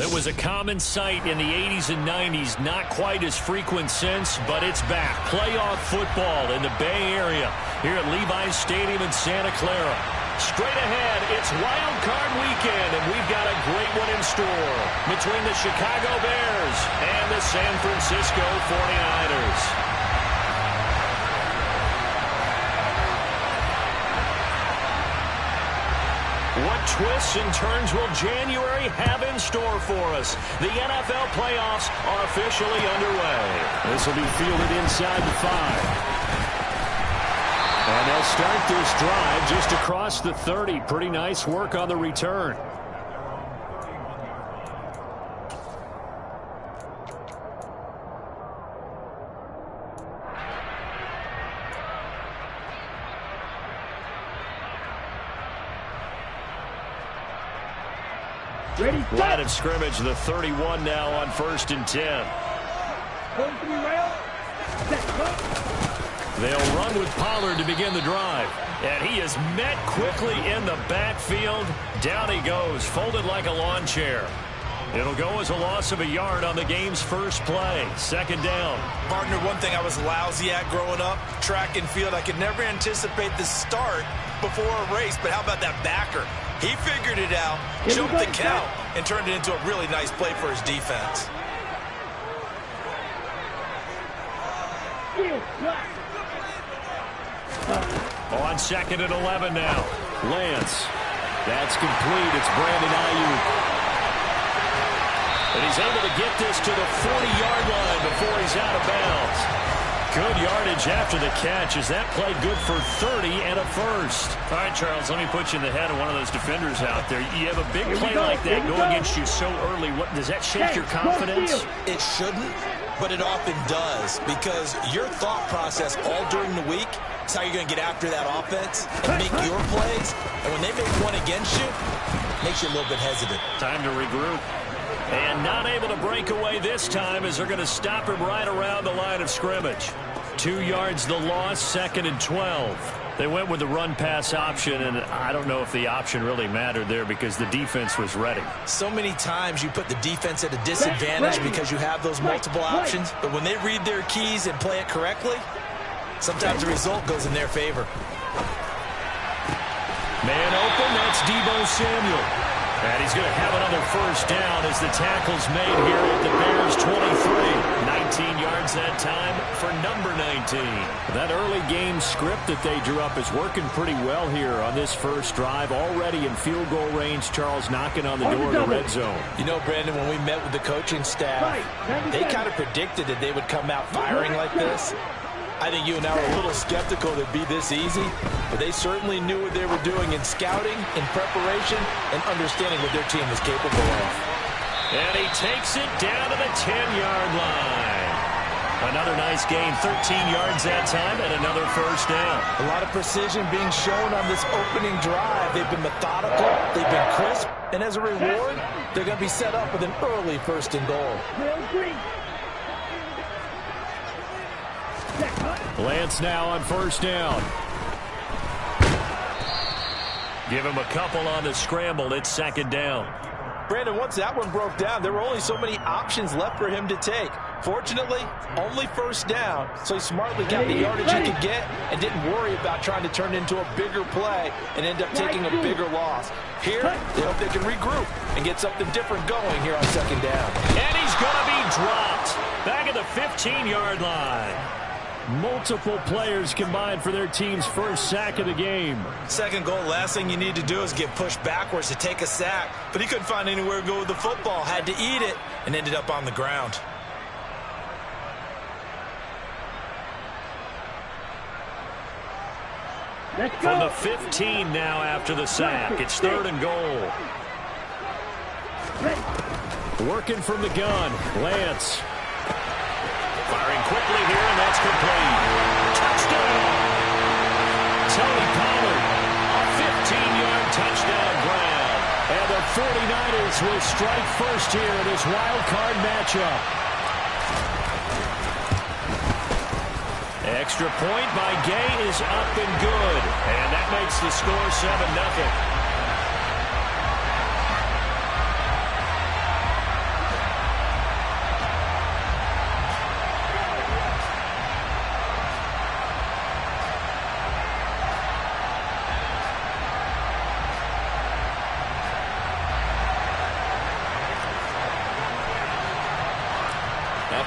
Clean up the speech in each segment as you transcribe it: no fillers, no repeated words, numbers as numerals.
It was a common sight in the 80s and 90s, not quite as frequent since, but it's back. Playoff football in the Bay Area here at Levi's Stadium in Santa Clara. Straight ahead, it's Wild Card Weekend, and we've got a great one in store between the Chicago Bears and the San Francisco 49ers. What twists and turns will January have in store for us? The NFL playoffs are officially underway. This will be fielded inside the 5. And they'll start this drive just across the 30. Pretty nice work on the return. Line of scrimmage, the 31 now on 1st and 10. They'll run with Pollard to begin the drive. And he is met quickly in the backfield. Down he goes, folded like a lawn chair. It'll go as a loss of a yard on the game's first play. 2nd down. Partner, one thing I was lousy at growing up, track and field, I could never anticipate the start before a race. But how about that backer? He figured it out, jumped the count, and turned it into a really nice play for his defense. On 2nd and 11 now. Lance. That's complete. It's Brandon Ayuk. And he's able to get this to the 40-yard line before he's out of bounds. Good yardage after the catch. Is that play good for 30 and a first? All right, Charles, let me put you in the head of one of those defenders out there. You have a big play like that go against you so early. What does that shake your confidence? It shouldn't, but it often does, because your thought process all during the week is how you're going to get after that offense and make your plays. And when they make one against you, it makes you a little bit hesitant. Time to regroup. And not able to break away this time as they're going to stop him right around the line of scrimmage. 2 yards the loss, 2nd and 12. They went with the run-pass option, and I don't know if the option really mattered there because the defense was ready. So many times you put the defense at a disadvantage because you have those multiple options, but when they read their keys and play it correctly, sometimes the result goes in their favor. Man open, that's Deebo Samuel. And he's going to have another first down as the tackle's made here at the Bears 23. 19 yards that time for number 19. That early game script that they drew up is working pretty well here on this first drive. Already in field goal range, Charles knocking on the door of the red zone. You know, Brandon, when we met with the coaching staff, they kind of predicted that they would come out firing like this. I think you and I were a little skeptical that it'd be this easy, but they certainly knew what they were doing in scouting, in preparation, and understanding what their team was capable of. And he takes it down to the 10-yard line. Another nice gain, 13 yards that time, and another first down. A lot of precision being shown on this opening drive. They've been methodical, they've been crisp, and as a reward, they're going to be set up with an early 1st and goal. Lance now on 1st down. Give him a couple on the scramble. It's 2nd down. Brandon, once that one broke down, there were only so many options left for him to take. Fortunately, only 1st down, so he smartly got the yardage he could get and didn't worry about trying to turn it into a bigger play and end up taking a bigger loss. Here, they hope they can regroup and get something different going here on 2nd down. And he's going to be dropped back at the 15-yard line. Multiple players combined for their team's first sack of the game. 2nd goal, last thing you need to do is get pushed backwards to take a sack. But he couldn't find anywhere to go with the football, had to eat it, and ended up on the ground. From the 15 now after the sack. It's 3rd and goal. Working from the gun, Lance. Firing quickly here, and that's complete. Touchdown! Tony Pollard, a 15-yard touchdown grab. And the 49ers will strike first here in this wild card matchup. Extra point by Gay is up and good. And that makes the score 7-0.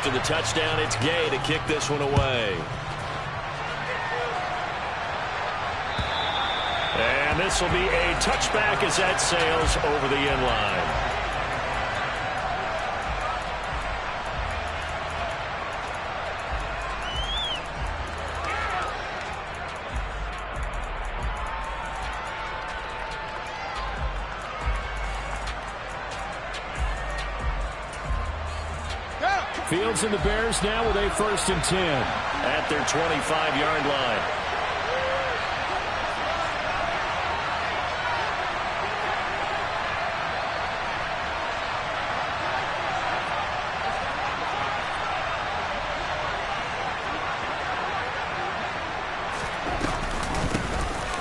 After the touchdown, it's Gay to kick this one away. And this will be a touchback as that sails over the end line. Fields and the Bears now with a 1st and 10 at their 25-yard line.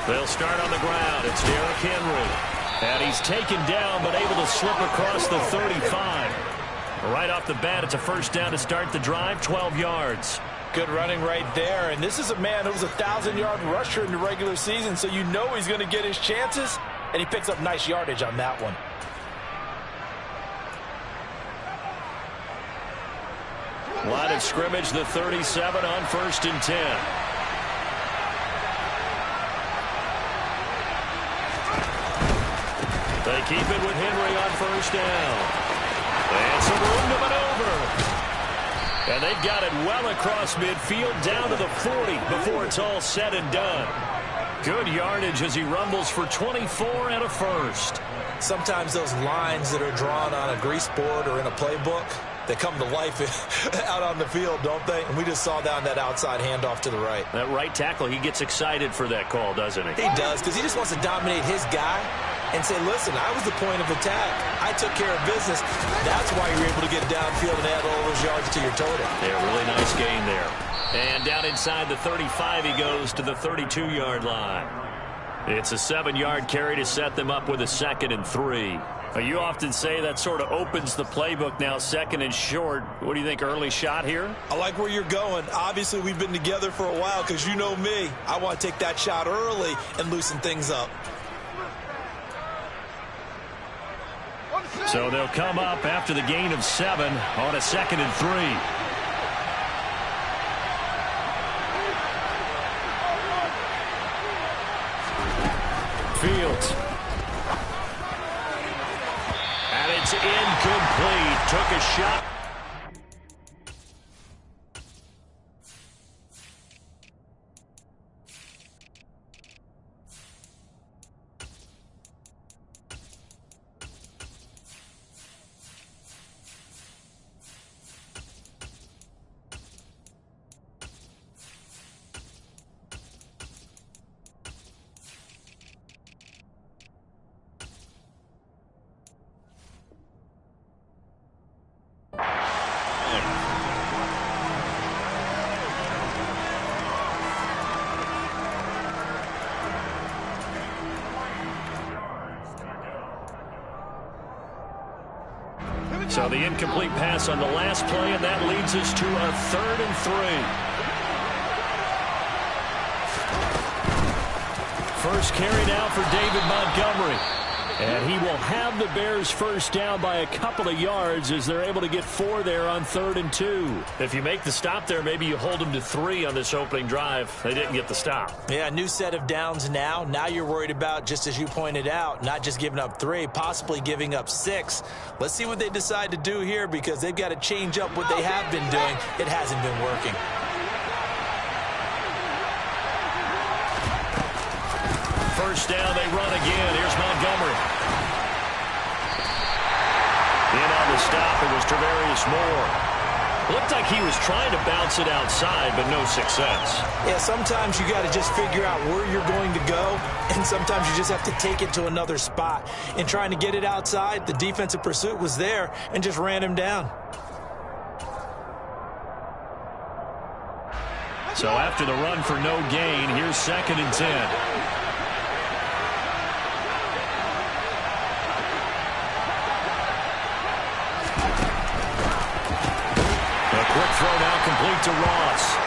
They'll start on the ground. It's Derrick Henry. And he's taken down but able to slip across the 35. Right off the bat, it's a 1st down to start the drive, 12 yards. Good running right there. And this is a man who was a 1,000-yard rusher in the regular season, so you know he's going to get his chances, and he picks up nice yardage on that one. Line of scrimmage, the 37 on 1st and 10. They keep it with Henry on 1st down. And some room to maneuver. And they've got it well across midfield down to the 40 before it's all said and done. Good yardage as he rumbles for 24 and a 1st. Sometimes those lines that are drawn on a grease board or in a playbook, they come to life out on the field, don't they? And we just saw down that outside handoff to the right. That right tackle, he gets excited for that call, doesn't he? He does, because he just wants to dominate his guy and say, listen, I was the point of attack. I took care of business. That's why you're able to get downfield and add all those yards to your total. Yeah, really nice gain there. And down inside the 35, he goes to the 32-yard line. It's a 7-yard carry to set them up with a 2nd and 3. You often say that sort of opens the playbook now, 2nd and short. What do you think, early shot here? I like where you're going. Obviously, we've been together for a while because you know me. I want to take that shot early and loosen things up. So they'll come up after the gain of 7 on a 2nd and 3. Fields. And it's incomplete. Took a shot. So the incomplete pass on the last play, and that leads us to a 3rd and 3. First carry now for David Montgomery. And he will have the Bears 1st down by a couple of yards as they're able to get 4 there on 3rd and 2. If you make the stop there, maybe you hold them to 3 on this opening drive. They didn't get the stop. Yeah, new set of downs now. Now you're worried about, just as you pointed out, not just giving up 3, possibly giving up 6. Let's see what they decide to do here because they've got to change up what they have been doing. It hasn't been working. First down, they run again. Here's Montgomery. In on the stop, it was Travarius Moore. Looked like he was trying to bounce it outside, but no success. Yeah, sometimes you got to just figure out where you're going to go, and sometimes you just have to take it to another spot. In trying to get it outside, the defensive pursuit was there and just ran him down. So after the run for no gain, here's 2nd and 10. Quick throw now complete to Ross.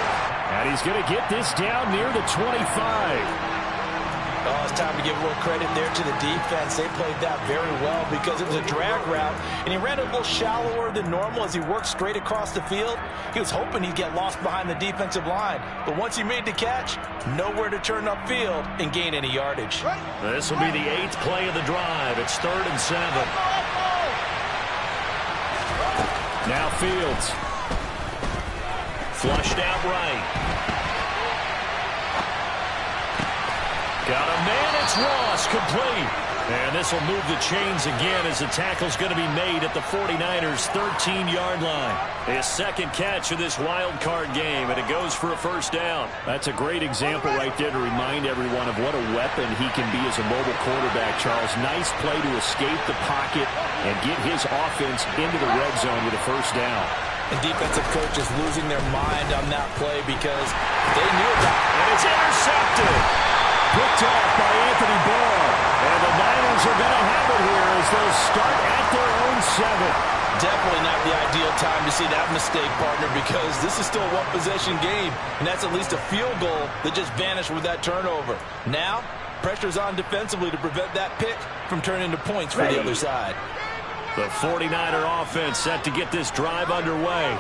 And he's going to get this down near the 25. Oh, it's time to give a little credit there to the defense. They played that very well because it was a drag route, and he ran a little shallower than normal as he worked straight across the field. He was hoping he'd get lost behind the defensive line, but once he made the catch, nowhere to turn upfield and gain any yardage. This will be the 8th play of the drive. It's 3rd and 7. Now Fields. Flushed out right. Got a man, it's Ross, complete. And this will move the chains again as the tackle's going to be made at the 49ers' 13-yard line. His second catch of this wild card game, and it goes for a first down. That's a great example right there to remind everyone of what a weapon he can be as a mobile quarterback, Charles. Nice play to escape the pocket and get his offense into the red zone with a first down. And defensive coaches losing their mind on that play because they knew that. And it's intercepted. Picked off by Anthony Barr. And the Niners are going to have it here as they'll start at their own 7. Definitely not the ideal time to see that mistake, partner, because this is still a one-possession game, and that's at least a field goal that just vanished with that turnover. Now, pressure's on defensively to prevent that pick from turning into points for the other side. The 49er offense set to get this drive underway.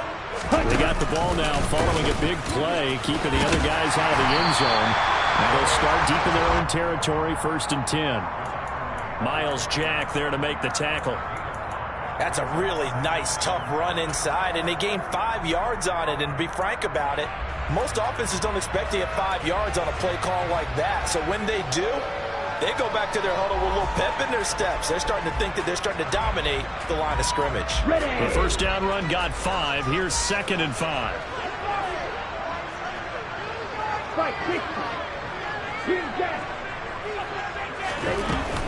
They got the ball now following a big play, keeping the other guys out of the end zone. Now they'll start deep in their own territory, 1st and 10. Myles Jack there to make the tackle. That's a really nice, tough run inside, and they gained 5 yards on it. And to be frank about it, most offenses don't expect to get 5 yards on a play call like that. So when they do, they go back to their huddle with a little pep in their steps. They're starting to think that they're starting to dominate the line of scrimmage. Ready. The first down run got 5. Here's 2nd and 5.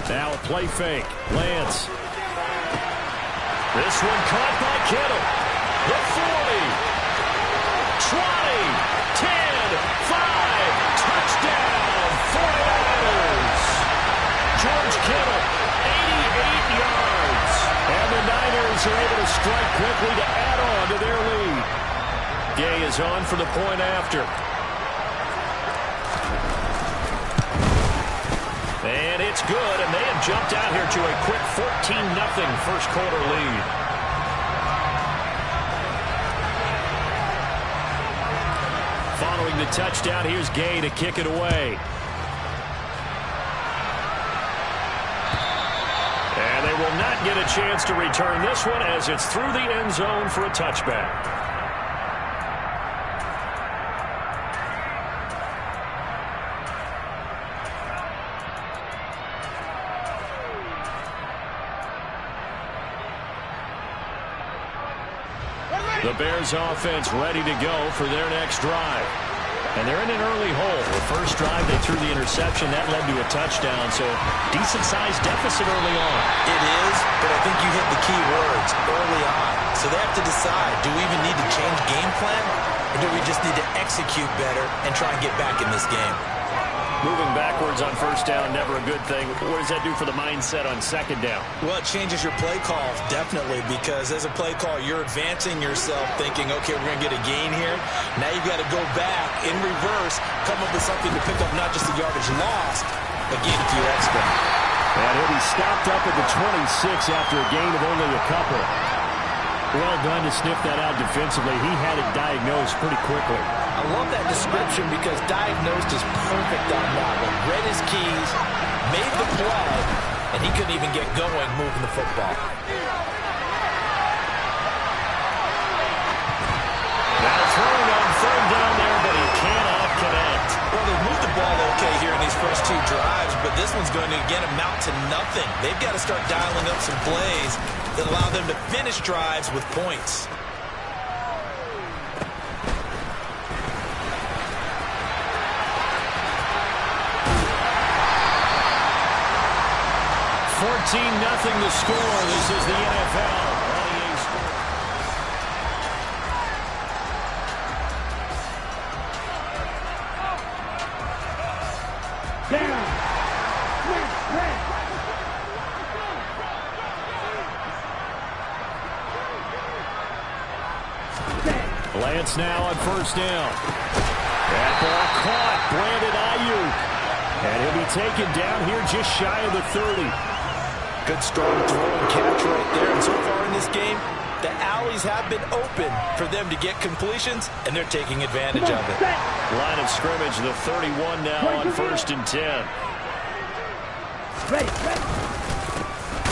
Now a play fake. Lance. This one caught by Kittle. The 40. 20. 10. 5. Touchdown. 49ers. George Kittle. 88 yards. And the Niners are able to strike quickly to add on to their lead. Gay is on for the point after. And it's good, and they have jumped out here to a quick 14-0 first quarter lead. Following the touchdown, here's Gay to kick it away. And they will not get a chance to return this one as it's through the end zone for a touchback. The Bears offense ready to go for their next drive. And they're in an early hole. The first drive, they threw the interception. That led to a touchdown. So decent-sized deficit early on. It is, but I think you hit the key words early on. So they have to decide, do we even need to change game plan? Or do we just need to execute better and try and get back in this game? Moving backwards on first down, never a good thing. What does that do for the mindset on second down? Well, it changes your play calls, definitely, because as a play call, you're advancing yourself thinking, okay, we're going to get a gain here. Now you've got to go back in reverse, come up with something to pick up not just the yardage lost, but gain a few extra. And he'll be stopped up at the 26 after a gain of only a couple. Well done to sniff that out defensively. He had it diagnosed pretty quickly. I love that description because diagnosed is perfect on that one. Read his keys, made the play, and he couldn't even get going moving the football. Now throwing on third down there, but he cannot connect. Well, they've moved the ball okay here in these first 2 drives, but this one's going to, again, amount to nothing. They've got to start dialing up some plays that allow them to finish drives with points. 14-0 the score. This is the NFL. Lance now on first down. That ball caught. Brandon Ayuk. And he'll be taken down here just shy of the 30. Good strong throw and catch right there. And so far in this game, the alleys have been open for them to get completions, and they're taking advantage of it. Line of scrimmage, the 31 now on 1st and 10.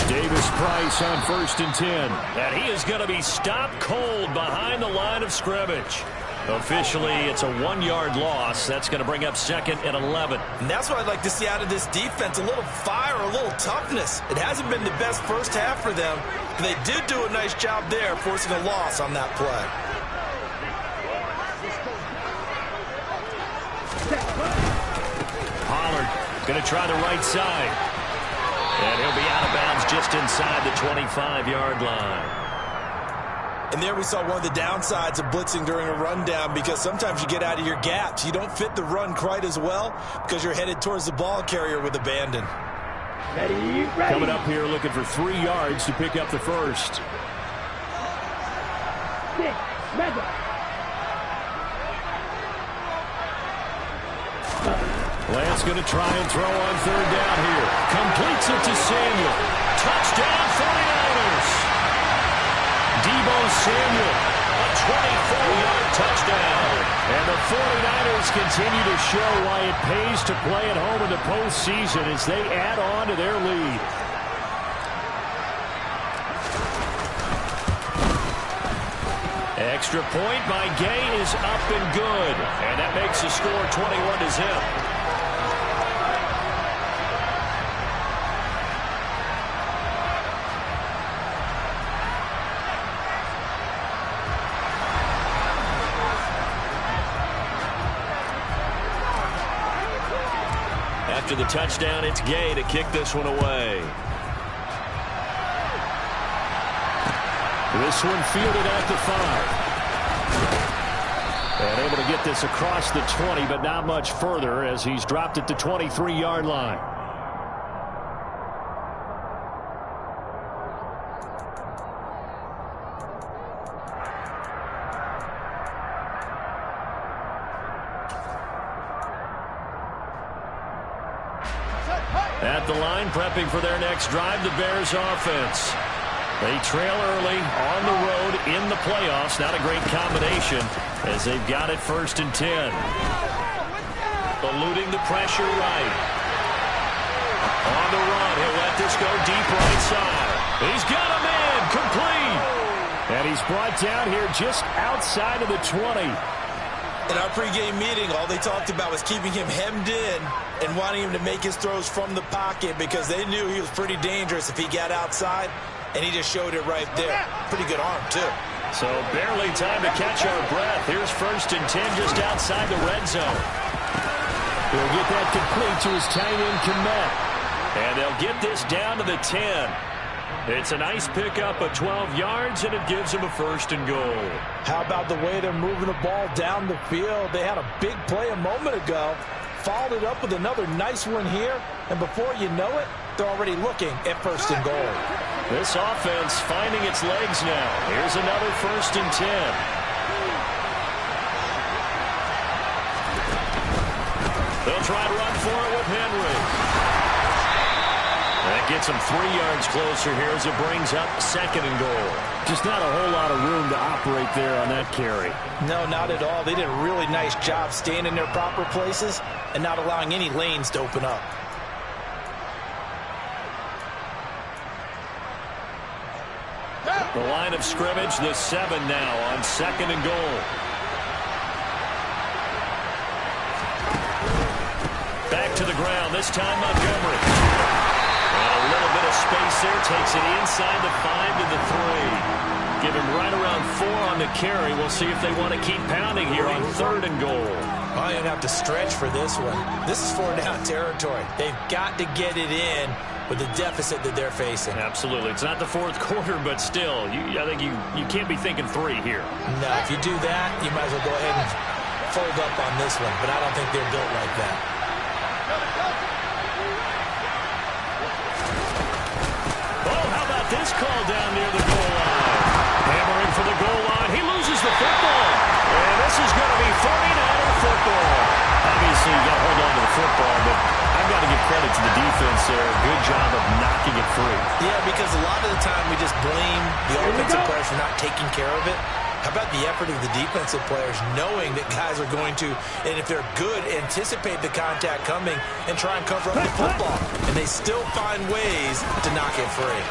Davis Price on 1st and 10. And he is going to be stopped cold behind the line of scrimmage. Officially, it's a 1-yard loss. That's going to bring up 2nd and 11. And that's what I'd like to see out of this defense, a little fire, a little toughness. It hasn't been the best first half for them, but they did do a nice job there, forcing a loss on that play. Pollard going to try the right side. And he'll be out of bounds just inside the 25-yard line. And there we saw one of the downsides of blitzing during a rundown, because sometimes you get out of your gaps. You don't fit the run quite as well because you're headed towards the ball carrier with abandon. Ready. Coming up here looking for 3 yards to pick up the first. Lance going to try and throw on 3rd down here. Completes it to Samuel. Touchdown 49ers. Deebo Samuel, a 24-yard touchdown. And the 49ers continue to show why it pays to play at home in the postseason as they add on to their lead. Extra point by Gay is up and good. And that makes the score 21-0. After the touchdown, it's Gay to kick this one away. This one fielded at the 5. And able to get this across the 20, but not much further as he's dropped at the 23-yard line. At the line, prepping for their next drive, the Bears offense. They trail early on the road in the playoffs. Not a great combination as they've got it 1st and 10. Eluding the pressure right. On the run, he'll let this go deep right side. He's got a man, complete. And he's brought down here just outside of the 20. In our pregame meeting, all they talked about was keeping him hemmed in and wanting him to make his throws from the pocket because they knew he was pretty dangerous if he got outside, and he just showed it right there. Pretty good arm, too. So barely time to catch our breath. Here's 1st and 10 just outside the red zone. He'll get that complete to his tight end, Kmet. And they'll get this down to the 10. It's a nice pickup of 12 yards, and it gives them a 1st and goal. How about the way they're moving the ball down the field? They had a big play a moment ago, followed it up with another nice one here, and before you know it, they're already looking at 1st and goal. This offense finding its legs now. Here's another 1st and 10. They'll try to run for it with Henry. That gets them 3 yards closer here as it brings up 2nd and goal. Just not a whole lot of room to operate there on that carry. No, not at all. They did a really nice job staying in their proper places and not allowing any lanes to open up. The line of scrimmage, the 7 now on 2nd and goal. Back to the ground, this time Montgomery. And a little bit of space there, takes it inside the 5 to the 3. Give him right around 4 on the carry. We'll see if they want to keep pounding here on 3rd and goal. Well, you're going to have to stretch for this one. This is 4-down territory. They've got to get it in with the deficit that they're facing. Absolutely. It's not the 4th quarter, but still, I think you can't be thinking 3 here. No, if you do that, you might as well go ahead and fold up on this one. But I don't think they're built like that. This call down near the goal line. Hammering for the goal line. He loses the football. And this is going to be 49er football. Obviously, you got to hold on to the football, but I to the defense there. Good job of knocking it free. Yeah, because a lot of the time we just blame the offensive players for not taking care of it. How about the effort of the defensive players knowing that guys are going to, and if they're good, anticipate the contact coming and try and cover up the football. And they still find ways to knock it free.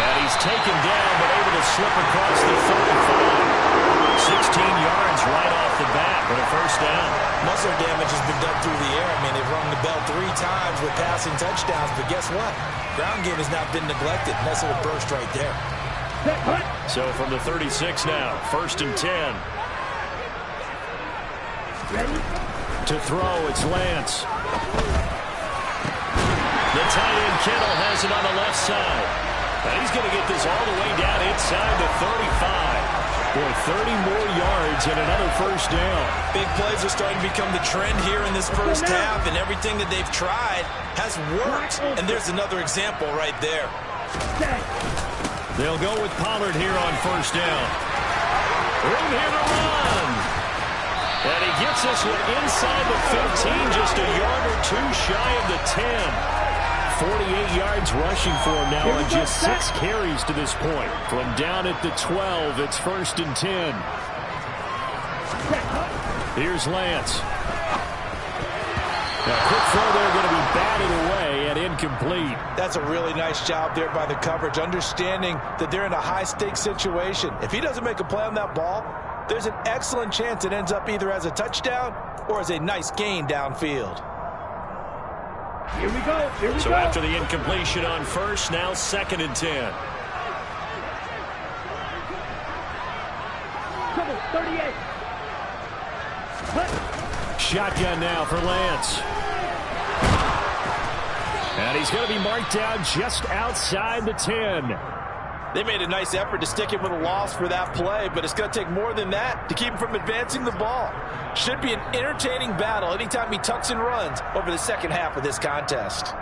And he's taken down, but able to slip across the 35. 16 yards right off the bat for a first down. Muscle damage has been done through the air. I mean, they've rung the bell 3 times with passing touchdowns, but guess what? Ground game has not been neglected. Nice little burst right there. So from the 36 now, 1st and 10. Ready? To throw, it's Lance. The tight end Kittle has it on the left side. And he's going to get this all the way down inside the 35. Boy, 30 more yards and another first down. Big plays are starting to become the trend here in this first half, and everything that they've tried has worked. And there's another example right there. They'll go with Pollard here on first down. Room here to run. And he gets this one inside the 15, just a yard or 2 shy of the 10. 48 yards rushing for him now on just 6 carries to this point. From down at the 12, it's 1st and 10. Here's Lance. A quick throw there, going to be batted away and incomplete. That's a really nice job there by the coverage, understanding that they're in a high-stakes situation. If he doesn't make a play on that ball, there's an excellent chance it ends up either as a touchdown or as a nice gain downfield. Here we go. Here we So go. after the incompletion on first, now 2nd and 10. Trouble, 38. Shotgun now for Lance. And he's going to be marked down just outside the 10. They made a nice effort to stick him with a loss for that play, but it's going to take more than that to keep him from advancing the ball. Should be an entertaining battle anytime he tucks and runs over the second half of this contest.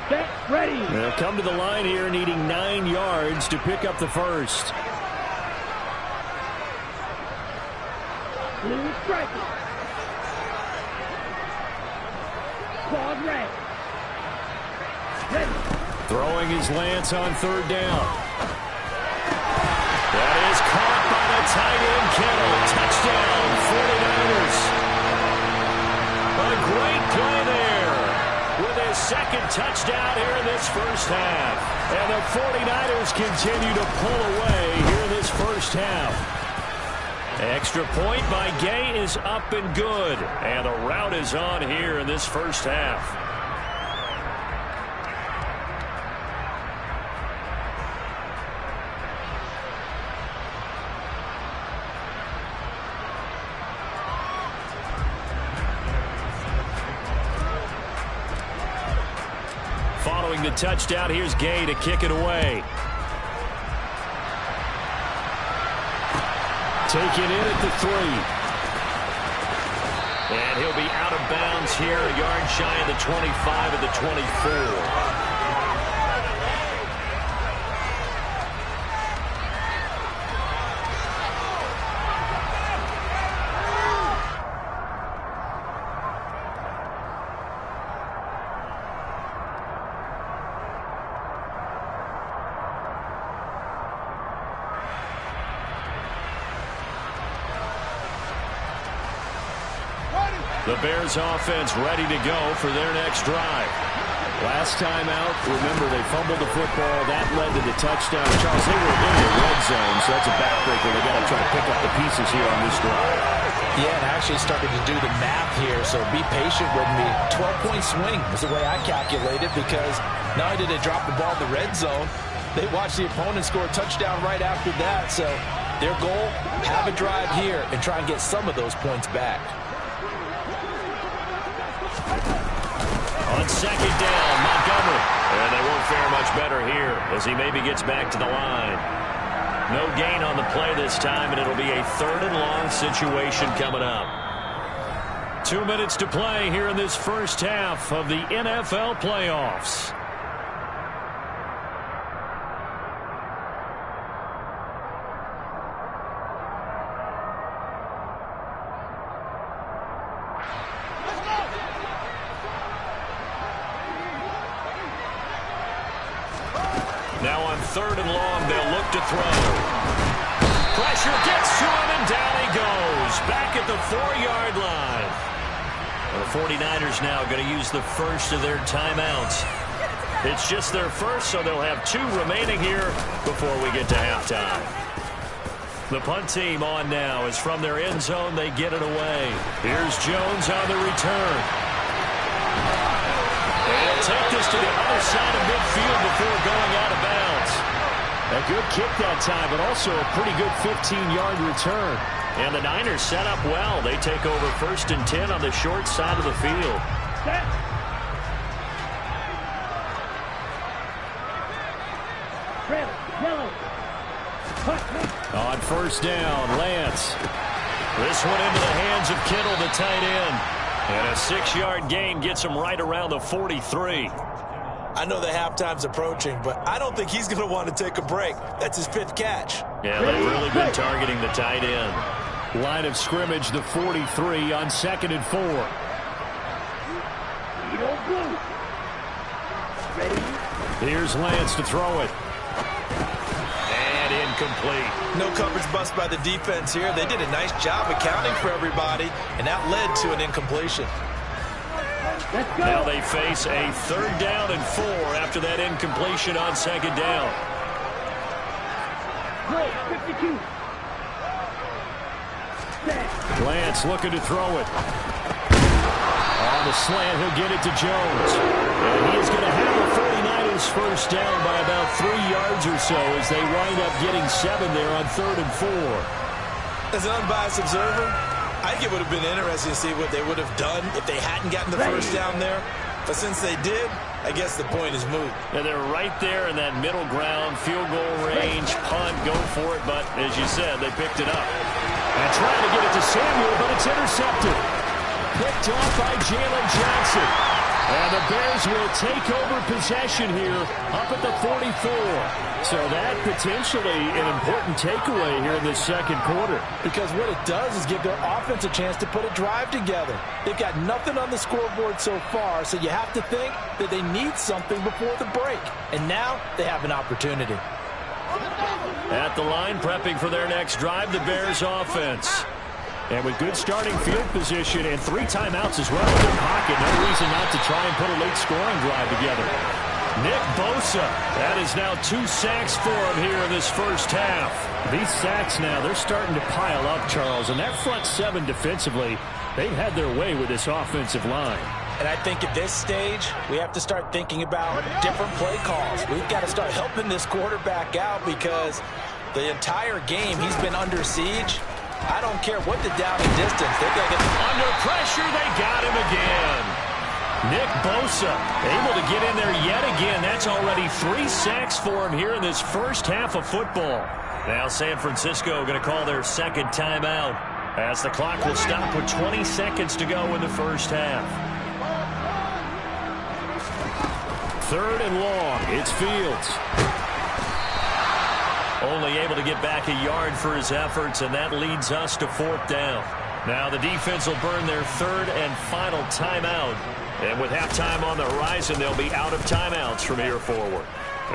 Get ready. They'll come to the line here needing 9 yards to pick up the first. Blue striker. Claude red. Ready. Throwing his Lance on 3rd down. That is caught by the tight end Kittle. Touchdown, 49ers. A great play there with his 2nd touchdown here in this first half. And the 49ers continue to pull away here in this first half. Extra point by Gay is up and good. And the rout is on here in this first half. Following the touchdown, here's Gay to kick it away. Taken in at the 3. And he'll be out of bounds here, a yard shy of the 25 of the 24. The Bears offense ready to go for their next drive. Last time out, remember, they fumbled the football. That led to the touchdown. Charles, they were in the red zone, so that's a backbreaker. They got to try to pick up the pieces here on this drive. Yeah, and I actually started to do the math here, so be patient with me. 12-point swing is the way I calculate it, because not only did they drop the ball in the red zone, they watched the opponent score a touchdown right after that. So their goal, have a drive here and try and get some of those points back. On 2nd down, Montgomery. And they won't fare much better here as he maybe gets back to the line. No gain on the play this time, and it'll be a 3rd and long situation coming up. 2 minutes to play here in this first half of the NFL playoffs. 3rd and long. They'll look to throw. Pressure gets to him, and down he goes. Back at the 4-yard line. The 49ers now going to use the first of their timeouts. It's just their first, so they'll have 2 remaining here before we get to halftime. The punt team on now is from their end zone. They get it away. Here's Jones on the return. They'll take this to the other side of midfield before going out of bounds. A good kick that time, but also a pretty good 15-yard return. And the Niners set up well. They take over 1st and 10 on the short side of the field. Set. Red, yellow. On 1st down, Lance. This one into the hands of Kittle, the tight end. And a 6-yard gain gets him right around the 43. I know the halftime's approaching, but I don't think he's going to want to take a break. That's his 5th catch. Yeah, they've really been targeting the tight end. Line of scrimmage, the 43 on 2nd and 4. Here's Lance to throw it. And incomplete. No coverage bust by the defense here. They did a nice job accounting for everybody, and that led to an incompletion. Now they face a 3rd down and 4 after that incompletion on 2nd down. 52. Lance looking to throw it. On the slant, he'll get it to Jones. And he is going to have the 49ers first down by about 3 yards or so as they wind up getting 7 there on 3rd and 4. As an unbiased observer, I think it would have been interesting to see what they would have done if they hadn't gotten the first down there. But since they did, I guess the point is moot. And they're right there in that middle ground, field goal range, punt, go for it. But as you said, they picked it up. And trying to get it to Samuel, but it's intercepted. Picked off by Jalen Johnson. And the Bears will take over possession here up at the 44. So that potentially an important takeaway here in the 2nd quarter. Because what it does is give their offense a chance to put a drive together. They've got nothing on the scoreboard so far, so you have to think that they need something before the break. And now they have an opportunity. At the line, prepping for their next drive, the Bears offense. And with good starting field position and 3 timeouts as well in their pocket, no reason not to try and put a late scoring drive together. Nick Bosa, that is now 2 sacks for him here in this first half. These sacks now, they're starting to pile up, Charles, and that front 7 defensively, they've had their way with this offensive line. And I think at this stage, we have to start thinking about different play calls. We've got to start helping this quarterback out because the entire game he's been under siege. I don't care what the down and distance. They've got to get under pressure. They got him again. Nick Bosa able to get in there yet again. That's already 3 sacks for him here in this first half of football. Now San Francisco going to call their 2nd timeout as the clock will stop with 20 seconds to go in the first half. 3rd and long. It's Fields. Only able to get back a yard for his efforts, and that leads us to 4th down. Now the defense will burn their 3rd and final timeout. And with halftime on the horizon, they'll be out of timeouts from here forward.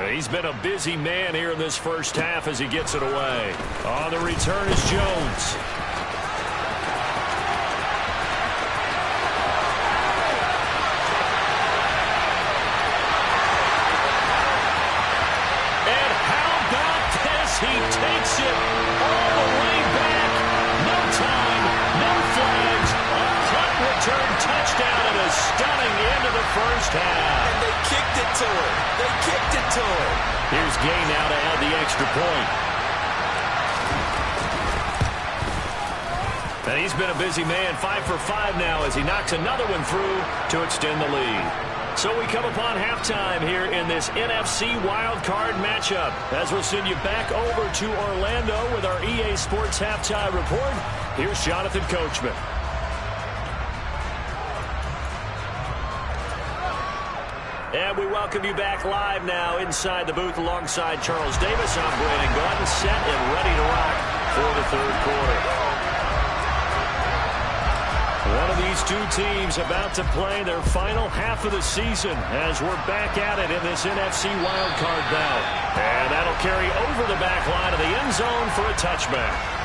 He's been a busy man here in this first half as he gets it away. On the return is Jones. He takes it all the way back. No time, no flags. A punt return touchdown and a stunning end of the first half. And they kicked it to him. They kicked it to him. Here's Gay now to add the extra point. And he's been a busy man, 5 for 5 now as he knocks another one through to extend the lead. So we come upon halftime here in this NFC wildcard matchup as we'll send you back over to Orlando with our EA Sports Halftime Report. Here's Jonathan Coachman. And we welcome you back live now inside the booth alongside Charles Davis. I'm Brandon Gaudin, set and ready to rock for the 3rd quarter. One of these These two teams about to play their final half of the season as we're back at it in this NFC wildcard bout. And that'll carry over the back line of the end zone for a touchback.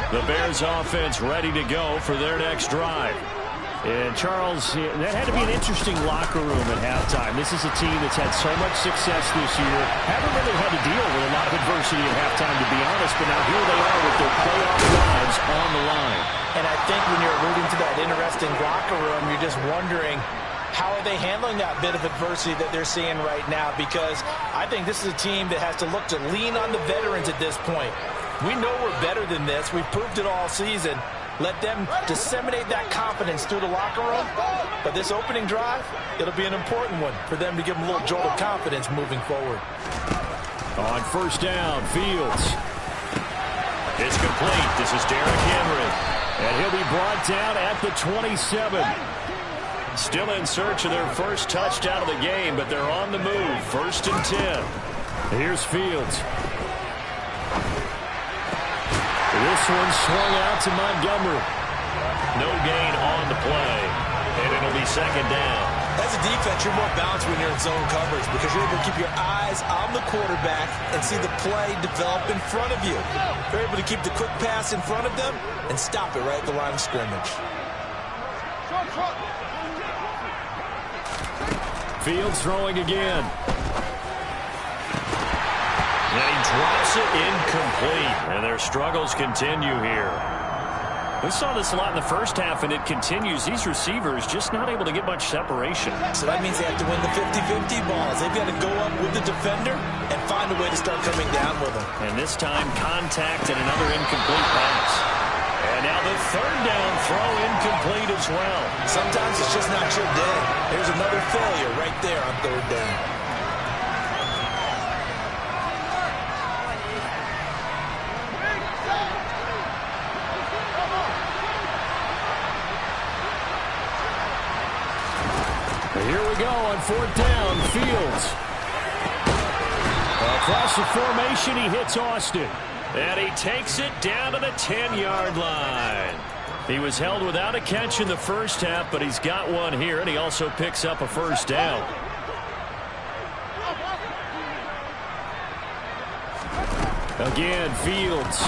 The Bears offense ready to go for their next drive. And Charles, that had to be an interesting locker room at halftime. This is a team that's had so much success this year. Haven't really had to deal with a lot of adversity at halftime, to be honest. But now here they are with their playoff lives on the line. And I think when you're alluding to that interesting locker room, you're just wondering, how are they handling that bit of adversity that they're seeing right now? Because I think this is a team that has to look to lean on the veterans at this point. We know we're better than this. We've proved it all season. Let them disseminate that confidence through the locker room. But this opening drive, it'll be an important one for them to give them a little jolt of confidence moving forward. On first down, Fields. It's complete. This is Derrick Henry. And he'll be brought down at the 27. Still in search of their first touchdown of the game, but they're on the move. 1st and 10. Here's Fields. This one swung out to Montgomery. No gain on the play, and it'll be 2nd down. As a defense, you're more balanced when you're in zone coverage because you're able to keep your eyes on the quarterback and see the play develop in front of you. You're able to keep the quick pass in front of them and stop it right at the line of scrimmage. Fields throwing again. And he drops it incomplete. And their struggles continue here. We saw this a lot in the first half, and it continues. These receivers just not able to get much separation. So that means they have to win the 50-50 balls. They've got to go up with the defender and find a way to start coming down with them. And this time, contact and another incomplete pass. And now the 3rd down throw incomplete as well. Sometimes it's just not your day. Here's another failure right there on 3rd down. Here we go on 4th down. Fields. Across the formation, he hits Austin. And he takes it down to the 10-yard line. He was held without a catch in the first half, but he's got one here, and he also picks up a 1st down. Again, Fields.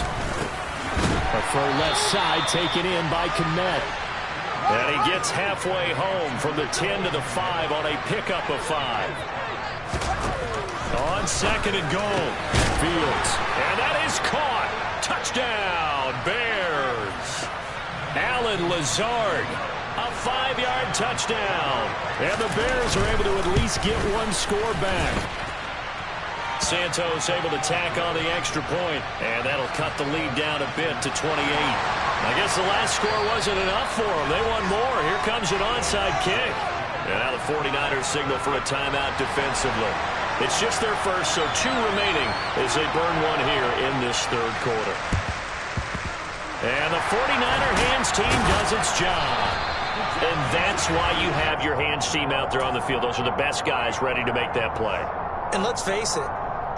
A throw left side taken in by Kmet. And he gets halfway home from the 10 to the 5 on a pickup of 5. On 2nd and goal, Fields. And that is caught. Touchdown, Bears. Allen Lazard, a 5-yard touchdown. And the Bears are able to at least get one score back. Santos able to tack on the extra point, and that'll cut the lead down a bit to 28. I guess the last score wasn't enough for them. They want more. Here comes an onside kick. And now the 49ers signal for a timeout defensively. It's just their first, so 2 remaining as they burn one here in this 3rd quarter. And the 49er hands team does its job. And that's why you have your hands team out there on the field. Those are the best guys ready to make that play. And let's face it,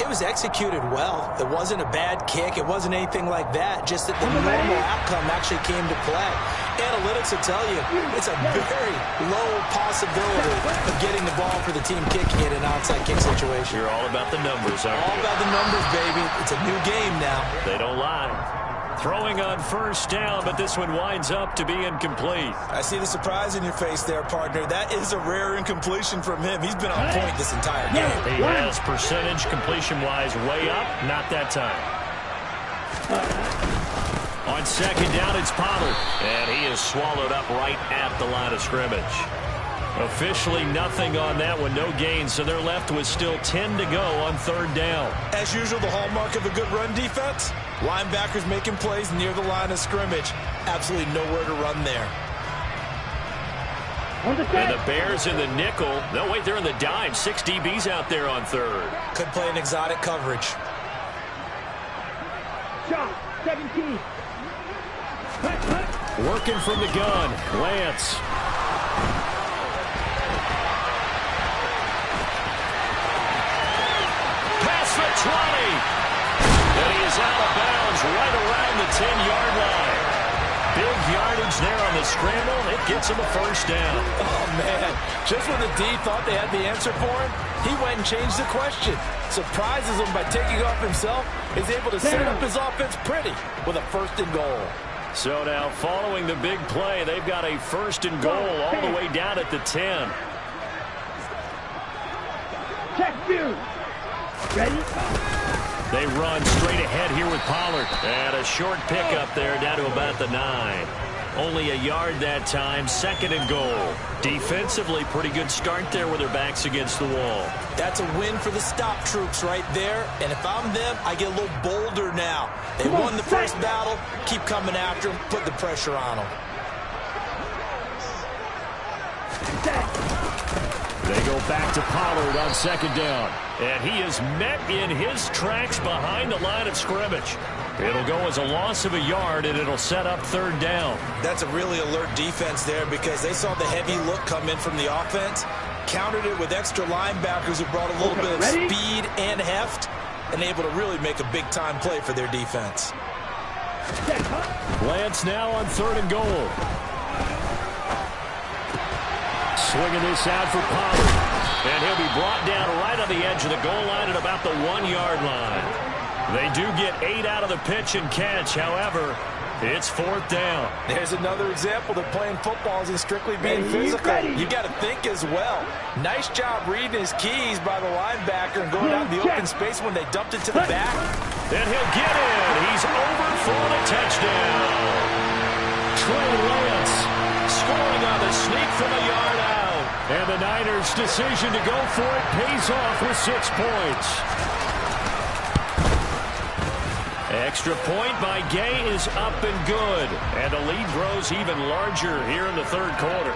it was executed well. It wasn't a bad kick. It wasn't anything like that. Just that the normal outcome actually came to play. Analytics will tell you it's a very low possibility of getting the ball for the team kicking it in an onside kick situation. You're all about the numbers, aren't you? All about the numbers, baby. It's a new game now. They don't lie. Throwing on 1st down, but this one winds up to be incomplete. I see the surprise in your face there, partner. That is a rare incompletion from him. He's been on point this entire game. He has percentage completion-wise way up. Not that time. On 2nd down, it's Pollard. And he is swallowed up right at the line of scrimmage. Officially nothing on that one. No gain, so they're left with still 10 to go on 3rd down. As usual, the hallmark of a good run defense, linebackers making plays near the line of scrimmage. Absolutely nowhere to run there. And the Bears in the nickel. No, wait, they're in the dime. 6 DBs out there on 3rd. Could play an exotic coverage. Shot, 17. Working from the gun, Lance. Past the 20. And he is out of bounds right around the 10-yard line. Big yardage there on the scramble. It gets him a first down. Oh, man. Just when the D thought they had the answer for him, he went and changed the question. Surprises him by taking off himself. Is able to set up his offense pretty with a first and goal. So now following the big play, they've got a first and goal all the way down at the 10. Check view. Ready? They run straight ahead here with Pollard. And a short pickup there down to about the 9. Only a yard that time, second and goal. Defensively, pretty good start there with their backs against the wall. That's a win for the stop troops right there. And if I'm them, I get a little bolder now. They won the first battle. Keep coming after them. Put the pressure on them. They go back to Pollard on second down. And he is met in his tracks behind the line of scrimmage. It'll go as a loss of a yard, and it'll set up third down. That's a really alert defense there because they saw the heavy look come in from the offense, countered it with extra linebackers who brought a little bit of speed and heft, and able to really make a big-time play for their defense. Lance now on third and goal. Swinging this out for Pollard. And he'll be brought down right on the edge of the goal line at about the 1-yard line. They do get 8 out of the pitch and catch. However, it's fourth down. There's another example that playing football isn't strictly being physical. You got to think as well. Nice job reading his keys by the linebacker and going out in the open space when they dumped it to the back. And he'll get in. He's over for the touchdown. Trey Lance scoring on the sneak from a yard out. And the Niners' decision to go for it pays off with 6 points. Extra point by Gay is up and good. And the lead grows even larger here in the third quarter.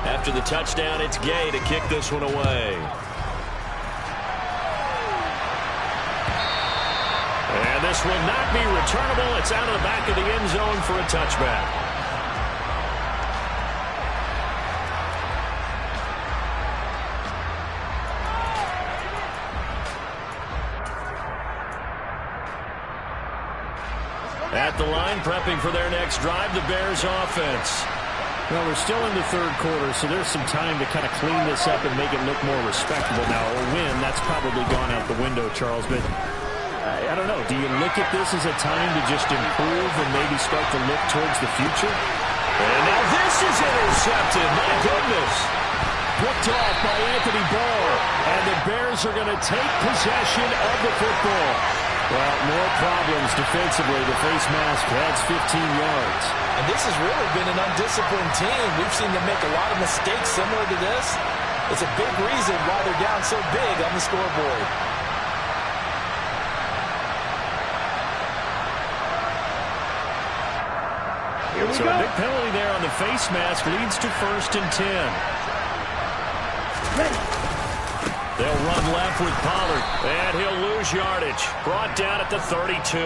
After the touchdown, it's Gay to kick this one away. And this will not be returnable. It's out of the back of the end zone for a touchback. At the line, prepping for their next drive, the Bears offense. Well, we're still in the third quarter, so there's some time to kind of clean this up and make it look more respectable. Now, a win, that's probably gone out the window, Charles, but I don't know. Do you look at this as a time to just improve and maybe start to look towards the future? And now this is intercepted. My goodness. Picked off by Anthony Barr, and the Bears are going to take possession of the football. Well, more problems defensively. The face mask adds 15 yards. And this has really been an undisciplined team. We've seen them make a lot of mistakes similar to this. It's a big reason why they're down so big on the scoreboard. So a big penalty there on the face mask leads to 1st and 10. Ready. They'll run left with Pollard, and he'll lose yardage. Brought down at the 32.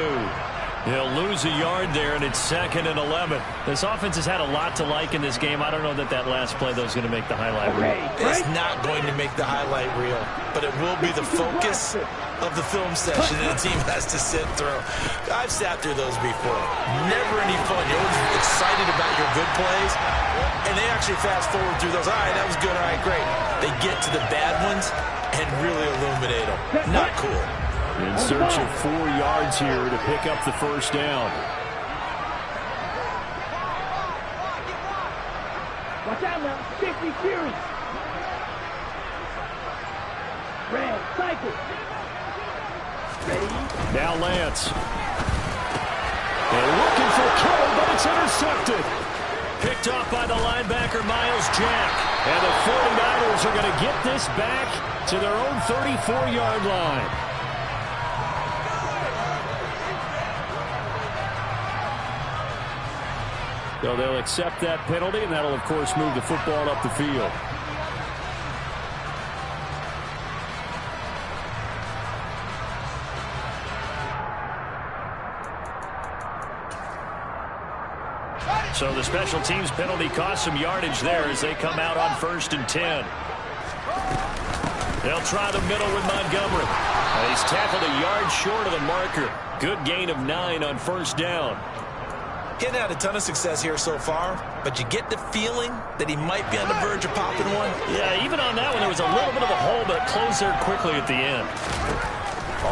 He'll lose a yard there, and it's 2nd and 11. This offense has had a lot to like in this game. I don't know that that last play, though, is going to make the highlight reel. It's not going to make the highlight reel, but it will be the focus of the film session that the team has to sit through. I've sat through those before. Never any fun. You're always excited about your good plays, and they actually fast forward through those. All right, that was good. All right, great. They get to the bad ones and really illuminate them. Not cool. In search of 4 yards here to pick up the first down. Watch out now. 50 series. Red, cycle. Ready. Now Lance. They're looking for Kittle, but it's intercepted. Picked off by the linebacker, Miles Jack. And the 49ers are going to get this back to their own 34-yard line. So they'll accept that penalty, and that'll, of course, move the football up the field. So the special teams penalty cost some yardage there as they come out on 1st and 10. They'll try the middle with Montgomery. He's tackled a yard short of the marker. Good gain of 9 on 1st down. He hasn't had a ton of success here so far, but you get the feeling that he might be on the verge of popping one. Yeah, even on that one, there was a little bit of a hole, but it closed there quickly at the end.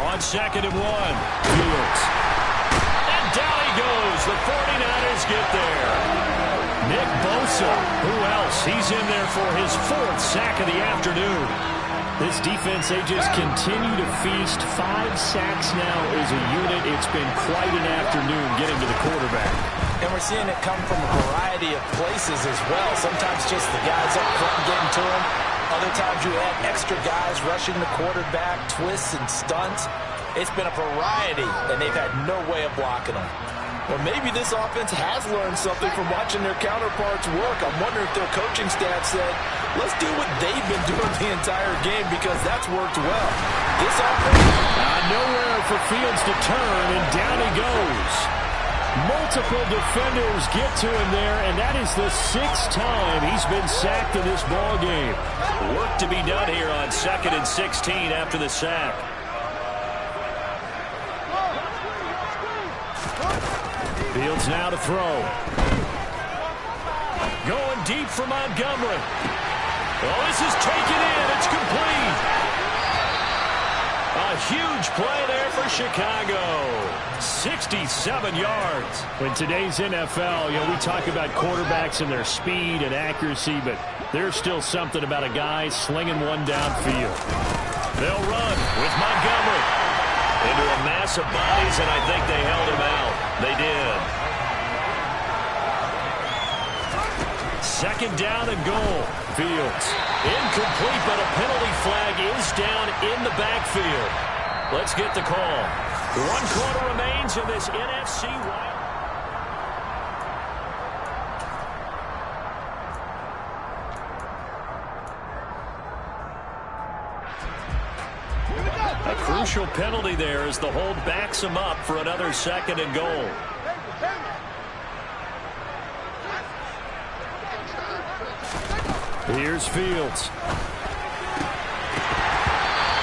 On 2nd and 1, Fields. And down he goes. The 49ers get there. Nick Bosa, who else? He's in there for his 4th sack of the afternoon. This defense, they just continue to feast. 5 sacks now as a unit. It's been quite an afternoon getting to the quarterback. And we're seeing it come from a variety of places as well. Sometimes just the guys up front getting to him. Other times you add extra guys rushing the quarterback, twists and stunts. It's been a variety, and they've had no way of blocking them. Well, maybe this offense has learned something from watching their counterparts work. I'm wondering if their coaching staff said, let's do what they've been doing the entire game because that's worked well. This offense... Nowhere for Fields to turn, and down he goes. Multiple defenders get to him there, and that is the 6th time he's been sacked in this ball game. Work to be done here on 2nd and 16 after the sack. Fields now to throw. Going deep for Montgomery. Oh, this is taken in. It's complete. A huge play there for Chicago. 67 yards. In today's NFL, we talk about quarterbacks and their speed and accuracy, but there's still something about a guy slinging one downfield. They'll run with Montgomery into a mass of bodies, and I think they held him out. They did. 2nd down and goal. Fields incomplete, but a penalty flag is down in the backfield. Let's get the call. 1 quarter remains in this NFC West. A crucial penalty there as the hold backs him up for another 2nd and goal. Here's Fields.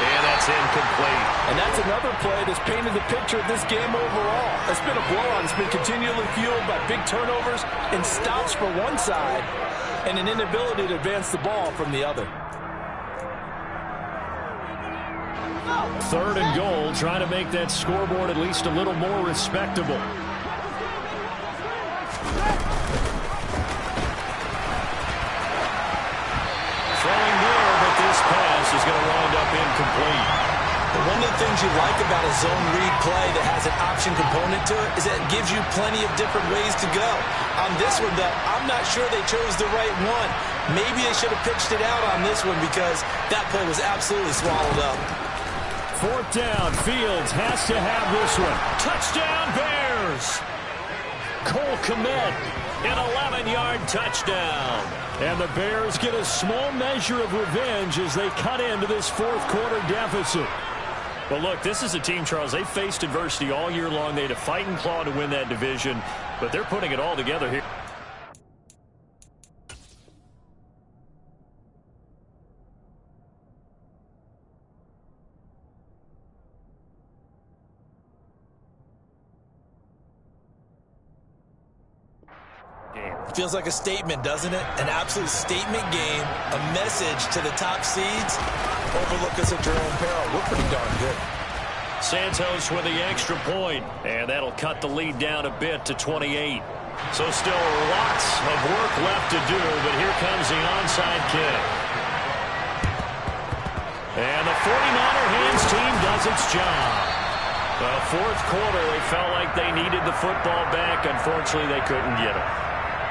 And that's incomplete. And that's another play that's painted the picture of this game overall. It's been a blowout. It's been continually fueled by big turnovers and stops for one side and an inability to advance the ball from the other. 3rd and goal, trying to make that scoreboard at least a little more respectable. Throwing there, but this pass is going to wind up incomplete. One of the things you like about a zone read play that has an option component to it is that it gives you plenty of different ways to go. On this one, though, I'm not sure they chose the right one. Maybe they should have pitched it out on this one because that play was absolutely swallowed up. 4th down, Fields has to have this one. Touchdown, Bears! Cole Kmet, an 11-yard touchdown. And the Bears get a small measure of revenge as they cut into this 4th quarter deficit. But look, this is a team, Charles, they faced adversity all year long. They had to fight and claw to win that division, but they're putting it all together here. Feels like a statement, doesn't it? An absolute statement game, a message to the top seeds. Overlook us at your own peril. We're pretty darn good. Santos with the extra point, and that'll cut the lead down a bit to 28. So still lots of work left to do, but here comes the onside kick. And the 49er hands team does its job. The 4th quarter, they felt like they needed the football back. Unfortunately, they couldn't get it.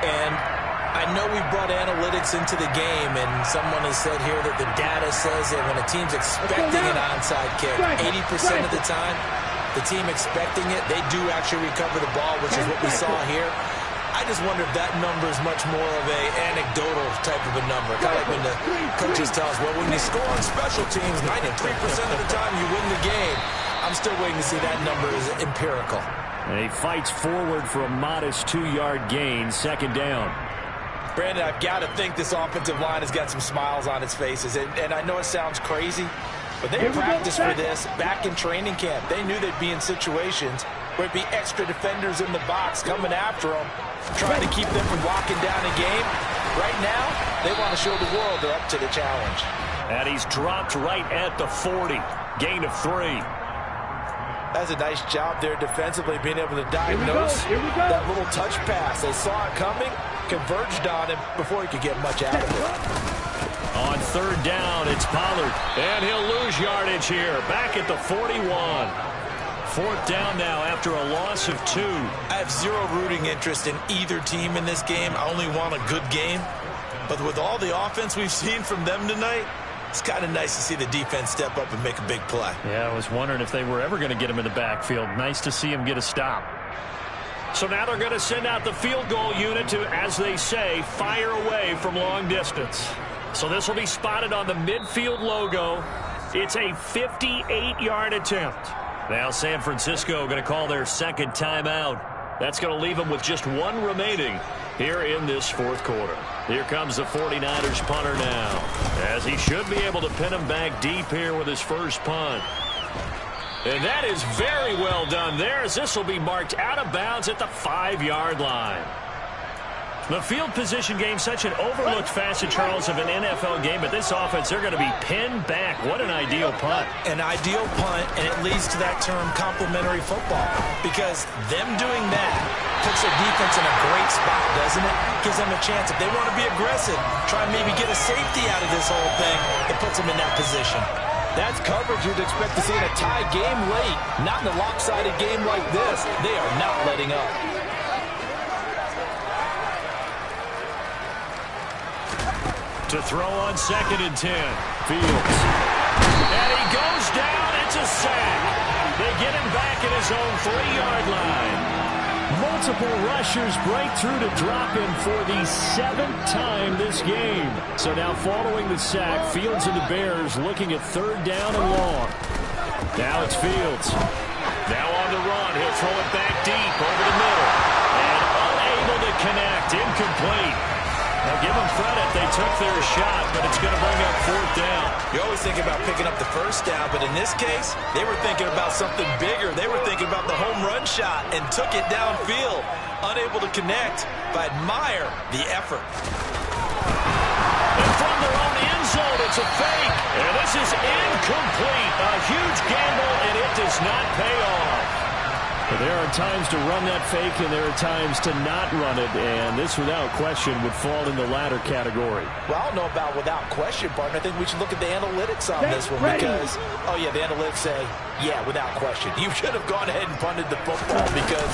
And I know we brought analytics into the game, and someone has said here that the data says that when a team's expecting an onside kick, 80% of the time, the team expecting it, they do actually recover the ball, which is what we saw here. I just wonder if that number is much more of a anecdotal type of a number. Kind of like when the coaches tell us, well, when you score on special teams, 93% of the time you win the game. I'm still waiting to see that number is empirical. And he fights forward for a modest 2-yard gain, second down. Brandon, I've got to think this offensive line has got some smiles on its faces. And I know it sounds crazy, but they practiced for this back in training camp. They knew they'd be in situations where it'd be extra defenders in the box coming after them, trying to keep them from locking down a game. Right now, they want to show the world they're up to the challenge. And he's dropped right at the 40. Gain of 3. That's a nice job there defensively, being able to diagnose that little touch pass. They saw it coming, converged on him before he could get much out of it. On third down, it's Pollard. And he'll lose yardage here. Back at the 41. Fourth down now after a loss of 2. I have zero rooting interest in either team in this game. I only want a good game. But with all the offense we've seen from them tonight, it's kind of nice to see the defense step up and make a big play. Yeah, I was wondering if they were ever going to get him in the backfield. Nice to see him get a stop. So now they're going to send out the field goal unit to, as they say, fire away from long distance. So this will be spotted on the midfield logo. It's a 58-yard attempt. Now San Francisco going to call their second timeout. That's going to leave them with just 1 remaining here in this fourth quarter. Here comes the 49ers punter now, as he should be able to pin him back deep here with his first punt. And that is very well done there, as this will be marked out of bounds at the 5-yard line. The field position game, such an overlooked facet, Charles, of an NFL game, but this offense, they're going to be pinned back. What an ideal punt. An ideal punt, and it leads to that term complementary football, because them doing that puts their defense in a great spot, doesn't it? Gives them a chance. If they want to be aggressive, try and maybe get a safety out of this whole thing, it puts them in that position. That's coverage you'd expect to see in a tie game late. Not in a lopsided game like this. They are not letting up. To throw on 2nd and 10. Fields. And he goes down. It's a sack. They get him back at his own 3-yard line. Multiple rushers break through to drop him for the 7th time this game. So now following the sack, Fields and the Bears looking at 3rd down and long. Now it's Fields. Now on the run. He'll throw it back deep over the middle. And unable to connect. Incomplete. Now give them credit. They took their shot, but it's going to bring up 4th down. You always think about picking up the first down, but in this case, they were thinking about something bigger. They were thinking about the home run shot and took it downfield. Unable to connect, but admire the effort. And from their own end zone, it's a fake. And this is incomplete. A huge gamble, and it does not pay off. There are times to run that fake, and there are times to not run it, and this, without question, would fall in the latter category. Well, I don't know about without question, partner. I think we should look at the analytics on this one because, oh, yeah, the analytics say, yeah, without question. You should have gone ahead and punted the football because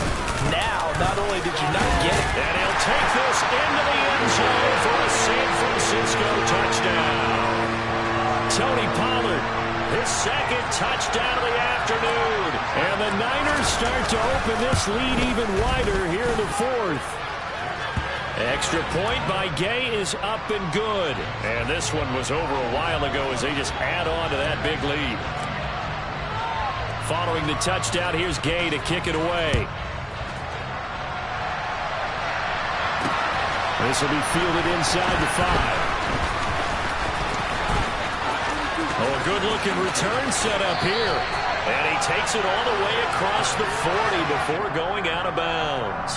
now, not only did you not get it. And he'll take this into the end zone for a San Francisco touchdown. Tony Pollard, his 2nd touchdown of the afternoon. And the Niners start to open this lead even wider here in the 4th. Extra point by Gay is up and good. And this one was over a while ago as they just add on to that big lead. Following the touchdown, here's Gay to kick it away. This will be fielded inside the 5. Oh, a good-looking return set up here. And he takes it all the way across the 40 before going out of bounds.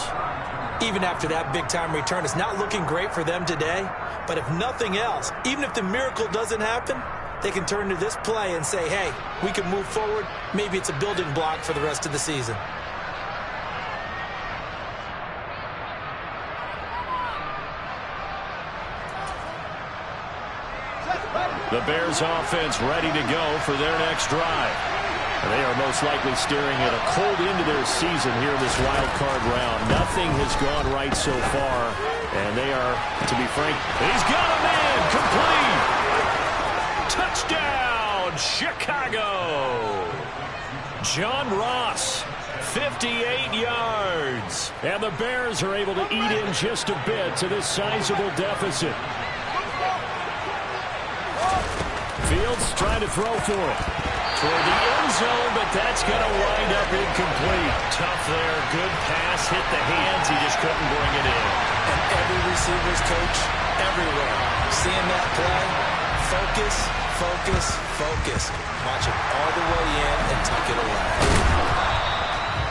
Even after that big-time return, it's not looking great for them today. But if nothing else, even if the miracle doesn't happen, they can turn to this play and say, hey, we can move forward. Maybe it's a building block for the rest of the season. The Bears offense ready to go for their next drive. They are most likely staring at a cold end to their season here in this wild card round. Nothing has gone right so far, and they are, to be frank, he's got a man, complete. Touchdown, Chicago. John Ross, 58 yards. And the Bears are able to eat in just a bit to this sizable deficit. Fields trying to throw for it. toward the end zone, but that's going to wind up incomplete. Tough there. Good pass. Hit the hands. He just couldn't bring it in. And every receiver's coach everywhere, seeing that play, focus, focus, focus. Watch it all the way in and tuck it away.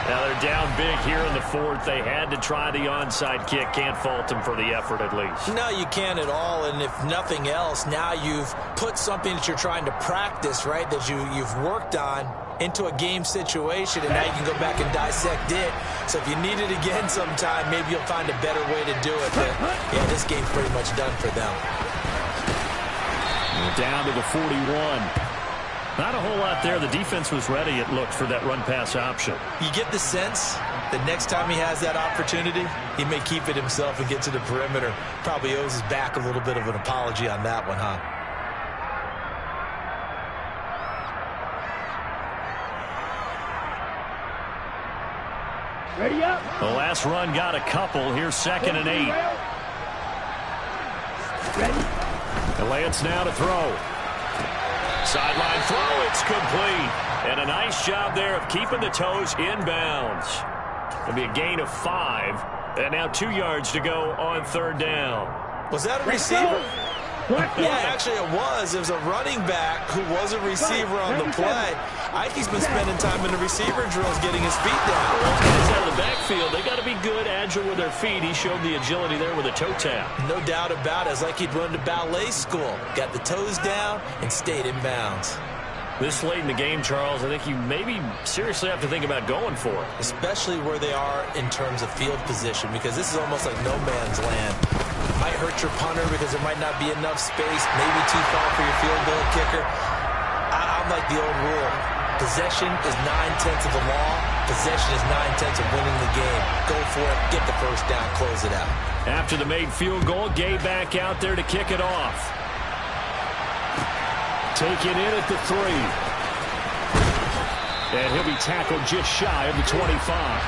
Now they're down big here in the fourth. They had to try the onside kick. Can't fault them for the effort at least. No, you can't at all. And if nothing else, now you've put something that you're trying to practice, right, that you've worked on into a game situation, and now you can go back and dissect it. So if you need it again sometime, maybe you'll find a better way to do it. But, yeah, this game's pretty much done for them. Down to the 41. Not a whole lot there. The defense was ready, it looked, for that run-pass option. You get the sense that next time he has that opportunity, he may keep it himself and get to the perimeter. Probably owes his back a little bit of an apology on that one, huh? Ready up. The last run got a couple. Here's 2nd and 8. Ready. And Lance now to throw. Sideline throw, it's complete. And a nice job there of keeping the toes inbounds. It'll be a gain of 5. And now 2 yards to go on 3rd down. Was that a receiver? Yeah, actually it was. It was a running back who was a receiver on the play. I think he's been spending time in the receiver drills getting his feet down. Well, those guys out of the backfield, they got to be good, agile with their feet. He showed the agility there with a toe tap. No doubt about it. It's like he'd run to ballet school. Got the toes down and stayed in bounds. This late in the game, Charles, I think you maybe seriously have to think about going for it. Especially where they are in terms of field position, because this is almost like no man's land. Might hurt your punter because there might not be enough space, maybe too far for your field goal kicker. I'm like the old rule. Possession is 9/10 of the law. Possession is 9/10 of winning the game. Go for it, get the first down, close it out. After the made field goal, Gay back out there to kick it off. Taken in at the 3. And he'll be tackled just shy of the 25.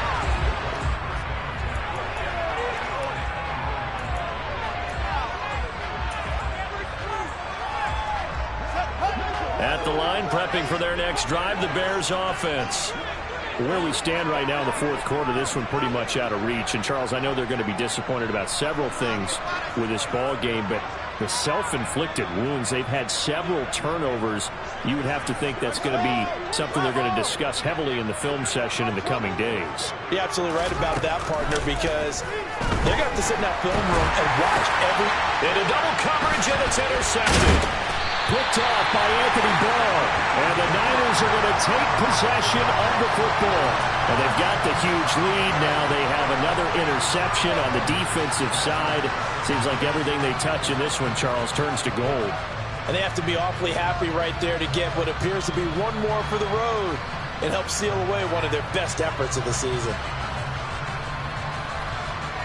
At the line, prepping for their next drive, the Bears offense. Where we stand right now in the fourth quarter, this one pretty much out of reach. And, Charles, I know they're going to be disappointed about several things with this ball game, but the self-inflicted wounds, they've had several turnovers. You would have to think that's going to be something they're going to discuss heavily in the film session in the coming days. You're absolutely right about that, partner, because they're going to have to sit in that film room and watch every... Into double coverage, and it's intercepted. Picked off by Anthony Barr. And the Niners are going to take possession of the football. And they've got the huge lead now. They have another interception on the defensive side. Seems like everything they touch in this one, Charles, turns to gold. And they have to be awfully happy right there to get what appears to be one more for the road and help seal away one of their best efforts of the season.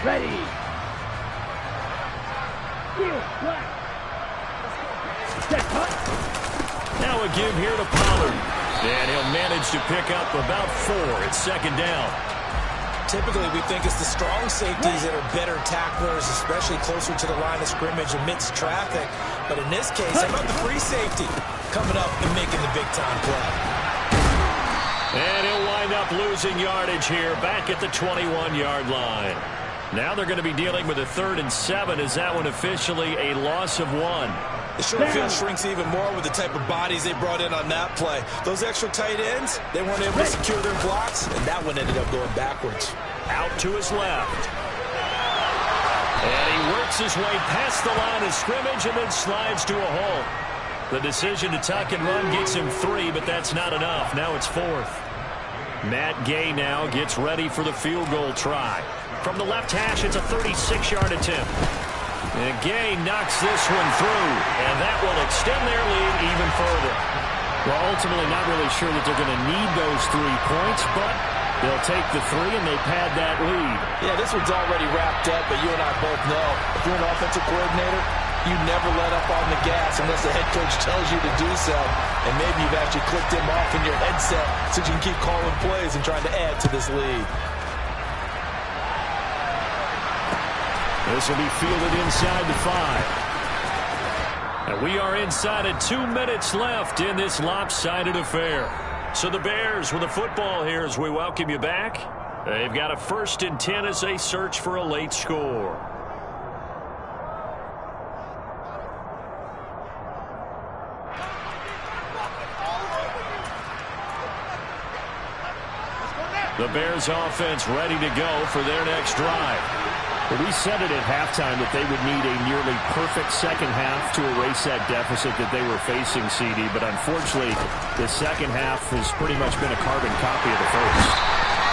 Ready. Field, black. Now a give here to Pollard. And he'll manage to pick up about 4. It's 2nd down. Typically, we think it's the strong safeties that are better tacklers, especially closer to the line of scrimmage amidst traffic. But in this case, how about the free safety coming up and making the big-time play? And he'll wind up losing yardage here back at the 21-yard line. Now they're going to be dealing with a 3rd and 7. Is that one officially a loss of 1? The short field shrinks even more with the type of bodies they brought in on that play. Those extra tight ends, they weren't able to secure their blocks, and that one ended up going backwards. Out to his left. And he works his way past the line of scrimmage and then slides to a hole. The decision to tuck and run gets him 3, but that's not enough. Now it's 4th. Matt Gay now gets ready for the field goal try. From the left hash, it's a 36-yard attempt. And Gay knocks this one through, and that will extend their lead even further. Well, ultimately not really sure that they're going to need those 3 points, but they'll take the 3 and they pad that lead. Yeah, this one's already wrapped up, but you and I both know if you're an offensive coordinator, you never let up on the gas unless the head coach tells you to do so. And maybe you've actually clicked him off in your headset so you can keep calling plays and trying to add to this lead. This will be fielded inside the 5. And we are inside of 2 minutes left in this lopsided affair. So the Bears with the football here as we welcome you back. They've got a 1st and 10 as they search for a late score. The Bears offense ready to go for their next drive. Well, we said it at halftime that they would need a nearly perfect second half to erase that deficit that they were facing, CD. But unfortunately, the second half has pretty much been a carbon copy of the first.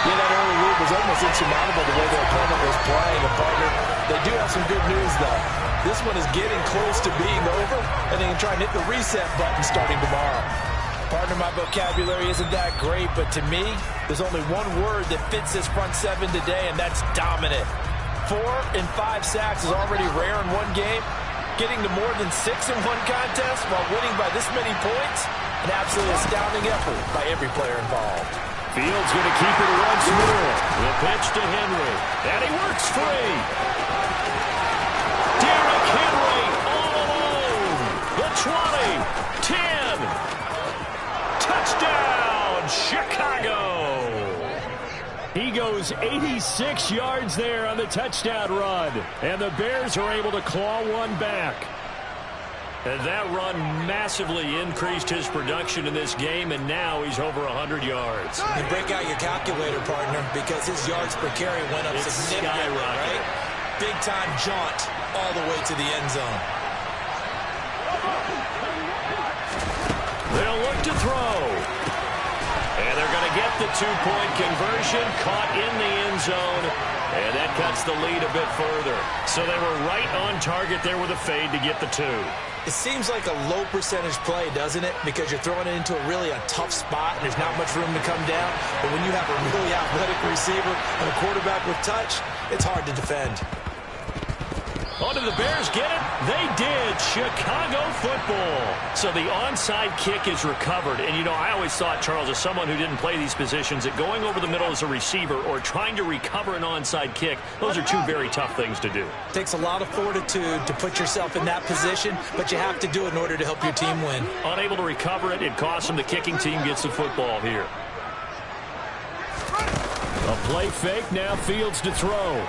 Yeah, that early lead was almost insurmountable the way their opponent was playing. And partner, they do have some good news, though. This one is getting close to being over, and they can try and hit the reset button starting tomorrow. Partner, my vocabulary isn't that great, but to me, there's only one word that fits this front seven today, and that's dominant. 4 and 5 sacks is already rare in one game. Getting to more than 6 in one contest while winning by this many points, an absolutely astounding effort by every player involved. Fields going to keep it once more. The pitch to Henry, and he works free. Derrick Henry all alone. The 20, 10. Touchdown, Chicago! He goes 86 yards there on the touchdown run. And the Bears are able to claw one back. And that run massively increased his production in this game, and now he's over 100 yards. You break out your calculator, partner, because his yards per carry went up significantly, right? Big-time jaunt all the way to the end zone. They'll look to throw. And they're going to get the 2-point conversion, caught in the end zone, and that cuts the lead a bit further. So they were right on target there with a fade to get the 2. It seems like a low percentage play, doesn't it? Because you're throwing it into a tough spot, and there's not much room to come down. But when you have a really athletic receiver and a quarterback with touch, it's hard to defend. Oh, did the Bears get it? They did. Chicago football. So the onside kick is recovered. And, you know, I always thought, Charles, as someone who didn't play these positions, that going over the middle as a receiver or trying to recover an onside kick, those are two very tough things to do. It takes a lot of fortitude to put yourself in that position, but you have to do it in order to help your team win. Unable to recover it, it costs them. The kicking team gets the football here. A play fake, now Fields to throw.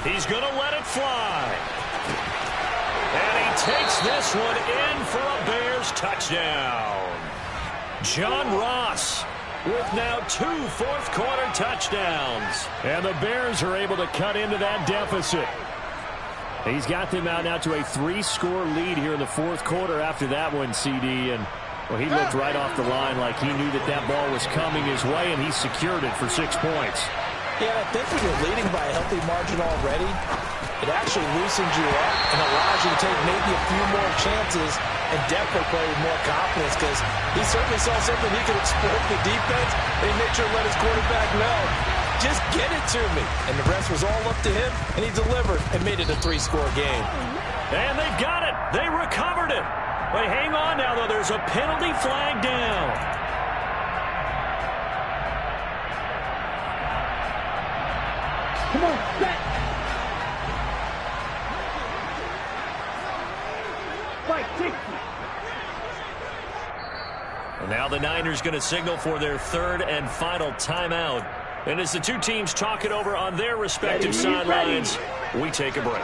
He's going to let it fly. And he takes this one in for a Bears touchdown. John Ross with now 2 fourth-quarter touchdowns. And the Bears are able to cut into that deficit. He's got them out now to a 3-score lead here in the fourth quarter after that one, CD. And, well, he looked right off the line like he knew that that ball was coming his way, and he secured it for 6 points. Yeah, I think when you're leading by a healthy margin already, it actually loosens you up and allows you to take maybe a few more chances and definitely play with more confidence, because he certainly saw something he could exploit the defense, and he made sure to let his quarterback know, just get it to me. And the rest was all up to him, and he delivered and made it a 3-score game. And they've got it. They recovered it. But hang on now, though. There's a penalty flag down. Come on, set. Fight, 60. And now the Niners going to signal for their 3rd and final timeout. And as the two teams talk it over on their respective sidelines, we take a break.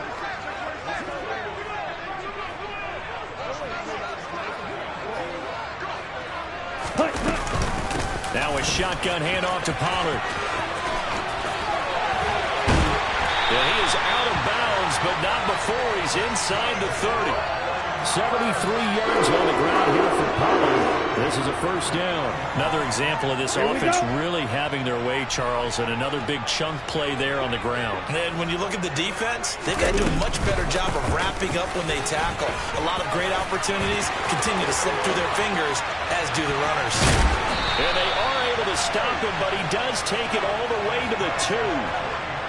Now a shotgun handoff to Pollard. And he is out of bounds, but not before he's inside the 30. 73 yards on the ground here for Pollard. This is a first down. Another example of this offense really having their way, Charles, and another big chunk play there on the ground. And when you look at the defense, they've got to do a much better job of wrapping up when they tackle. A lot of great opportunities continue to slip through their fingers, as do the runners. And they are able to stop him, but he does take it all the way to the 2.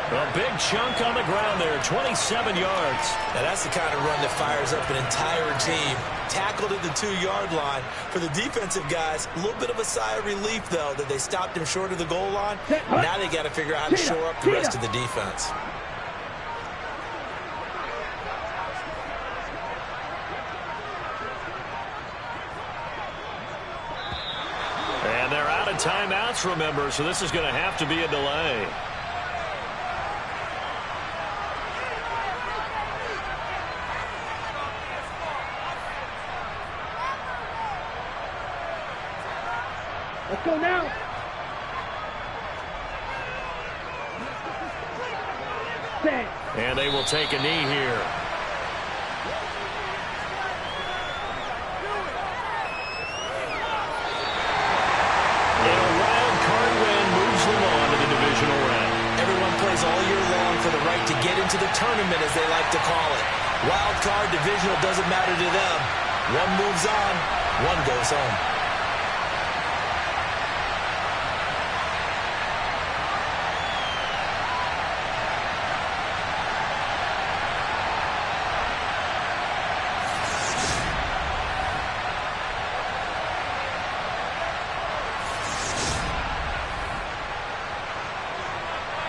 A big chunk on the ground there, 27 yards. Now that's the kind of run that fires up an entire team. Tackled at the 2-yard line. For the defensive guys, a little bit of a sigh of relief, though, that they stopped him short of the goal line. Now they got to figure out how to shore up the rest of the defense. timeouts, remember, so this is going to have to be a delay. Let's go now. Set. And they will take a knee here. And a wild card win moves them on to the divisional round. Everyone plays all year long for the right to get into the tournament, as they like to call it. Wild card, divisional, doesn't matter to them. One moves on, one goes home.